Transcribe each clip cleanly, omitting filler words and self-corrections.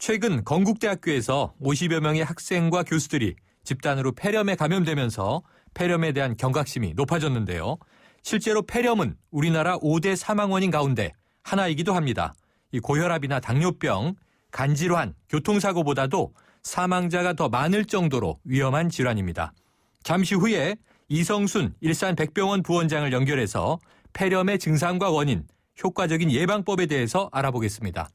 최근 건국대학교에서 50여 명의 학생과 교수들이 집단으로 폐렴에 감염되면서 폐렴에 대한 경각심이 높아졌는데요. 실제로 폐렴은 우리나라 5대 사망 원인 가운데 하나이기도 합니다. 이 고혈압이나 당뇨병, 간질환, 교통사고보다도 사망자가 더 많을 정도로 위험한 질환입니다. 잠시 후에 이성순 일산백병원 부원장을 연결해서 폐렴의 증상과 원인, 효과적인 예방법에 대해서 알아보겠습니다.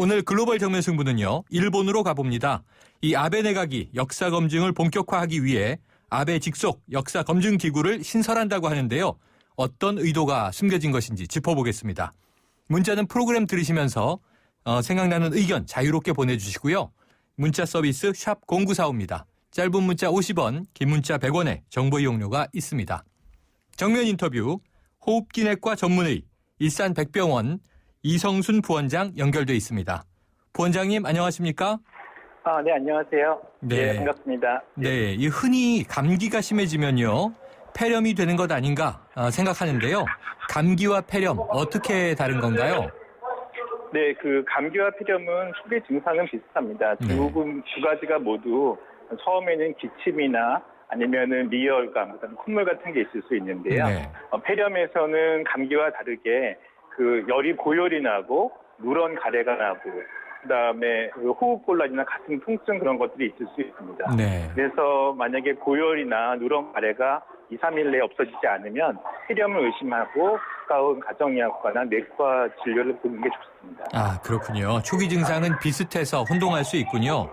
오늘 글로벌 정면 승부는요, 일본으로 가봅니다. 이 아베 내각이 역사 검증을 본격화하기 위해 아베 직속 역사 검증 기구를 신설한다고 하는데요. 어떤 의도가 숨겨진 것인지 짚어보겠습니다. 문자는 프로그램 들으시면서 생각나는 의견 자유롭게 보내주시고요. 문자 서비스 샵 0945입니다. 짧은 문자 50원, 긴 문자 100원의 정보 이용료가 있습니다. 정면 인터뷰, 호흡기내과 전문의 일산백병원 이성순 부원장 연결돼 있습니다. 부원장님 안녕하십니까? 네, 안녕하세요. 네. 반갑습니다. 네, 이 흔히 감기가 심해지면요, 폐렴이 되는 것 아닌가 생각하는데요. 감기와 폐렴 어떻게 다른 건가요? 네, 그 감기와 폐렴은 초기 증상은 비슷합니다. 네. 두 가지가 모두 처음에는 기침이나 아니면은 미열감, 그다음에 콧물 같은 게 있을 수 있는데요. 네. 폐렴에서는 감기와 다르게 그 열이 고열이 나고 누런 가래가 나고 그다음에 그 호흡곤란이나 가슴 통증 그런 것들이 있을 수 있습니다. 네. 그래서 만약에 고열이나 누런 가래가 2, 3일 내에 없어지지 않으면 폐렴을 의심하고 가까운 가정의학과나 내과 진료를 보는 게 좋습니다. 아, 그렇군요. 초기 증상은 비슷해서 혼동할 수 있군요.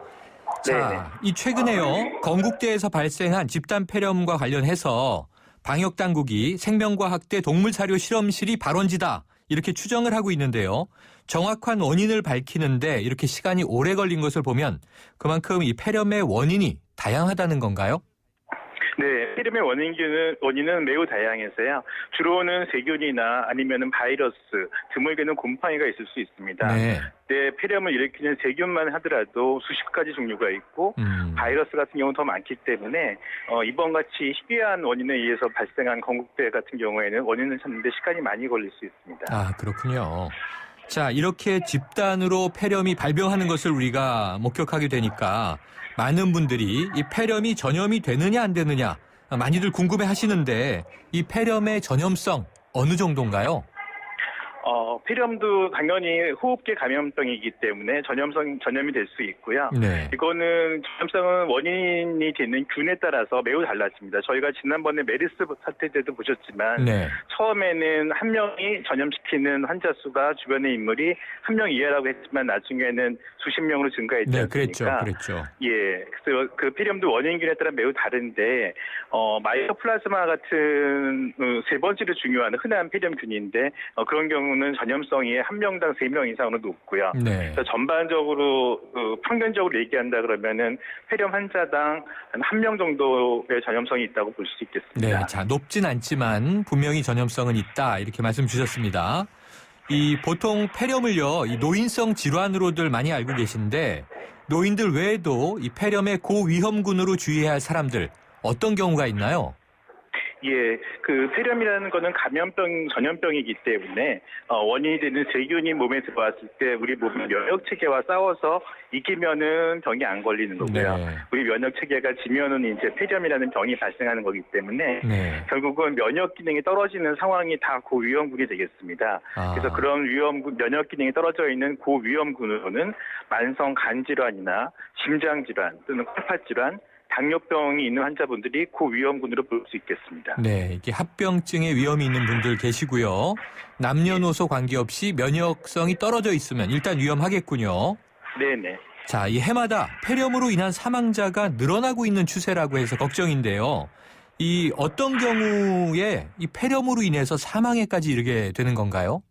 자, 네네. 이 최근에요, 건국대에서 발생한 집단 폐렴과 관련해서 방역당국이 생명과학대 동물사료 실험실이 발원지다 이렇게 추정을 하고 있는데요. 정확한 원인을 밝히는데 이렇게 시간이 오래 걸린 것을 보면 그만큼 이 폐렴의 원인이 다양하다는 건가요? 네, 폐렴의 원인은 매우 다양해서요. 주로는 세균이나 아니면은 바이러스, 드물게는 곰팡이가 있을 수 있습니다. 네. 네, 폐렴을 일으키는 세균만 하더라도 수십 가지 종류가 있고 바이러스 같은 경우는 더 많기 때문에 이번 같이 희귀한 원인에 의해서 발생한 건국대 같은 경우에는 원인을 찾는데 시간이 많이 걸릴 수 있습니다. 아, 그렇군요. 자, 이렇게 집단으로 폐렴이 발병하는 것을 우리가 목격하게 되니까 많은 분들이 이 폐렴이 전염이 되느냐 안 되느냐 많이들 궁금해 하시는데 이 폐렴의 전염성 어느 정도인가요? 폐렴도 당연히 호흡기 감염병이기 때문에 전염이 될 수 있고요. 네. 이거는 전염성은 원인이 되는 균에 따라서 매우 달라집니다. 저희가 지난번에 메르스 사태 때도 보셨지만 네. 처음에는 한 명이 전염시키는 환자 수가 주변의 인물이 한 명 이하라고 했지만 나중에는 수십 명으로 증가했지 네, 않습니까? 그랬죠. 예, 그래서 그 폐렴도 원인균에 따라 매우 다른데 마이코플라즈마 같은 세 번째로 중요한 흔한 폐렴균인데 그런 경우는 전염성이 한 명당 3명 이상으로 높고요. 네. 그래서 전반적으로 평균적으로 얘기한다 그러면은 폐렴 환자당 한 명 정도의 전염성이 있다고 볼 수 있겠습니다. 네, 자, 높진 않지만 분명히 전염성은 있다 이렇게 말씀 주셨습니다. 이 보통 폐렴을요, 이 노인성 질환으로들 많이 알고 계신데 노인들 외에도 이 폐렴의 고위험군으로 주의해야 할 사람들 어떤 경우가 있나요? 예, 그 폐렴이라는 거는 전염병이기 때문에 원인이 되는 세균이 몸에 들어왔을 때 우리 몸 면역 체계와 싸워서 이기면은 병이 안 걸리는 거고요. 네. 우리 면역 체계가 지면은 이제 폐렴이라는 병이 발생하는 거기 때문에 네. 결국은 면역 기능이 떨어지는 상황이 다 고위험군이 되겠습니다. 그래서 그런 면역 기능이 떨어져 있는 고위험군으로는 만성 간 질환이나 심장 질환 또는 콜파 질환 당뇨병이 있는 환자분들이 고위험군으로 볼 수 있겠습니다. 네, 이게 합병증의 위험이 있는 분들 계시고요. 남녀노소 관계없이 면역성이 떨어져 있으면 일단 위험하겠군요. 네네. 자, 이 해마다 폐렴으로 인한 사망자가 늘어나고 있는 추세라고 해서 걱정인데요. 이 어떤 경우에 이 폐렴으로 인해서 사망에까지 이르게 되는 건가요?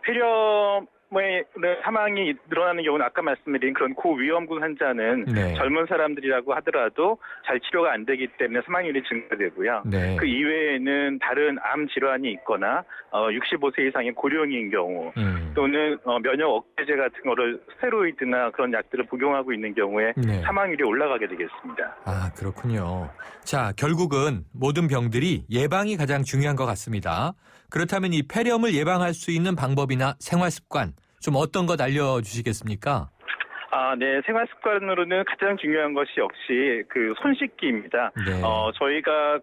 폐렴의 사망이 늘어나는 경우는 아까 말씀드린 그런 고위험군 환자는 네. 젊은 사람들이라고 하더라도 잘 치료가 안 되기 때문에 사망률이 증가되고요. 네. 그 이외에는 다른 암 질환이 있거나 65세 이상의 고령인 경우 또는 면역 억제제 같은 거를 스테로이드나 그런 약들을 복용하고 있는 경우에 네. 사망률이 올라가게 되겠습니다. 아, 그렇군요. 자, 결국은 모든 병들이 예방이 가장 중요한 것 같습니다. 그렇다면 이 폐렴을 예방할 수 있는 방법이나 생활 습관 좀 어떤 것 알려주시겠습니까? 네. 생활 습관으로는 가장 중요한 것이 역시 그 손 씻기입니다. 네. 저희가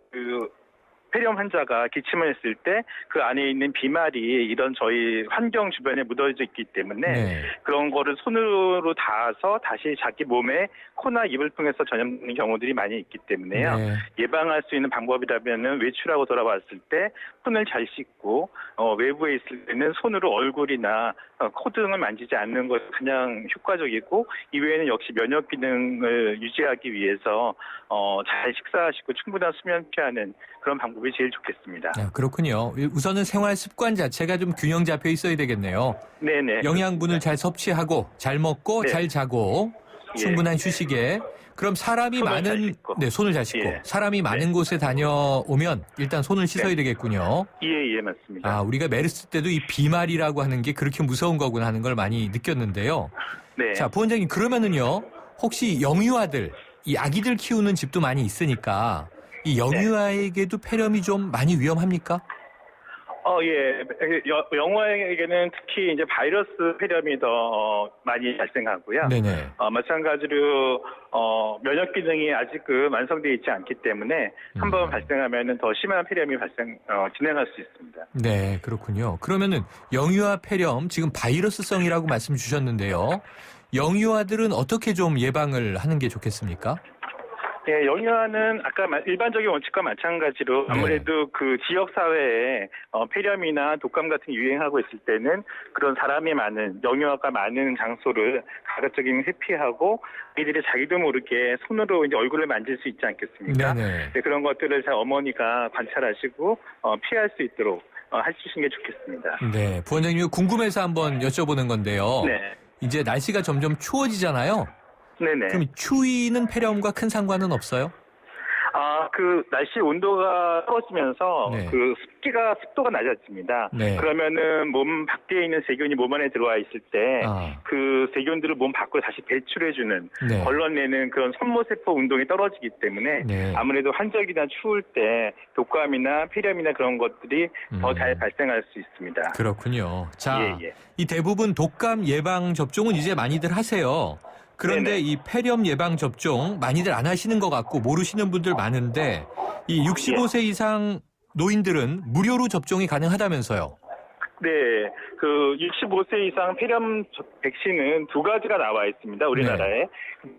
폐렴 환자가 기침을 했을 때 그 안에 있는 비말이 이런 저희 환경 주변에 묻어져 있기 때문에 네. 그런 거를 손으로 닿아서 다시 자기 몸에 코나 입을 통해서 전염되는 경우들이 많이 있기 때문에요. 네. 예방할 수 있는 방법이라면은 외출하고 돌아왔을 때 손을 잘 씻고 외부에 있을 때는 손으로 얼굴이나 코 등을 만지지 않는 것이 가장 효과적이고 이외에는 역시 면역 기능을 유지하기 위해서 잘 식사하시고 충분한 수면 취하는 그런 방법이 제일 좋겠습니다. 그렇군요. 우선은 생활 습관 자체가 좀 균형 잡혀 있어야 되겠네요. 네네. 영양분을 잘 섭취하고 잘 먹고 네. 잘 자고 충분한 휴식에 그럼 사람이 손을 잘 많은 씻고. 손을 잘 씻고 예. 사람이 많은 곳에 다녀오면 일단 손을 씻어야 네. 되겠군요. 예, 맞습니다. 우리가 메르스 때도 이 비말이라고 하는 게 그렇게 무서운 거구나 하는 걸 많이 느꼈는데요. 네. 자, 부원장님 그러면은요. 혹시 영유아들, 이 아기들 키우는 집도 많이 있으니까 이 영유아에게도 폐렴이 좀 많이 위험합니까? 예. 영유아에게는 특히 이제 바이러스 폐렴이 더 많이 발생하고요. 네네. 마찬가지로 면역 기능이 아직 완성되어 있지 않기 때문에 한번 발생하면은 더 심한 폐렴이 진행할 수 있습니다. 네, 그렇군요. 그러면은 영유아 폐렴 지금 바이러스성이라고 말씀 주셨는데요. 영유아들은 어떻게 좀 예방을 하는 게 좋겠습니까? 네, 영유아는 아까 일반적인 원칙과 마찬가지로 아무래도 그 지역 사회에 폐렴이나 독감 같은 게 유행하고 있을 때는 그런 사람이 많은 영유아가 많은 장소를 가급적이면 회피하고 아이들이 자기도 모르게 손으로 이제 얼굴을 만질 수 있지 않겠습니까? 네네. 네, 그런 것들을 잘 어머니가 관찰하시고 피할 수 있도록 해주시는 게 좋겠습니다. 네, 부원장님 궁금해서 한번 여쭤보는 건데요. 네. 이제 날씨가 점점 추워지잖아요. 네네. 그럼 추위는 폐렴과 큰 상관은 없어요? 그 날씨 온도가 떨어지면서 네. 그 습도가 낮아집니다. 네. 그러면은 몸 밖에 있는 세균이 몸 안에 들어와 있을 때 그 세균들을 몸 밖으로 다시 배출해주는 네. 걸러내는 그런 손모세포 운동이 떨어지기 때문에 네. 아무래도 환절기나 추울 때 독감이나 폐렴이나 그런 것들이 더 잘 발생할 수 있습니다. 그렇군요. 자, 예. 이 대부분 독감 예방 접종은 이제 많이들 하세요. 그런데 네네. 이 폐렴 예방 접종 많이들 안 하시는 것 같고 모르시는 분들 많은데 이 65세 이상 노인들은 무료로 접종이 가능하다면서요. 네, 그 65세 이상 폐렴 백신은 두 가지가 나와 있습니다. 우리나라에.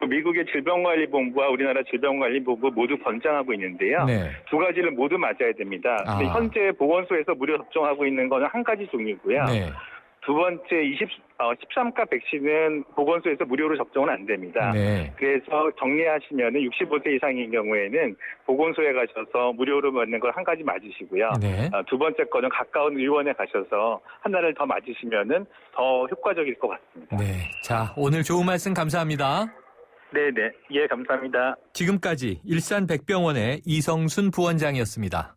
미국의 질병관리본부와 우리나라 질병관리본부 모두 권장하고 있는데요. 네. 두 가지를 모두 맞아야 됩니다. 근데 현재 보건소에서 무료 접종하고 있는 거는 한 가지 종류고요. 네. 두 번째 13가 백신은 보건소에서 무료로 접종은 안 됩니다. 네. 그래서 정리하시면 65세 이상인 경우에는 보건소에 가셔서 무료로 맞는 걸 한 가지 맞으시고요. 네. 두 번째 거는 가까운 의원에 가셔서 하나를 더 맞으시면은 더 효과적일 것 같습니다. 네. 자, 오늘 좋은 말씀 감사합니다. 네네. 예, 감사합니다. 지금까지 일산백병원의 이성순 부원장이었습니다.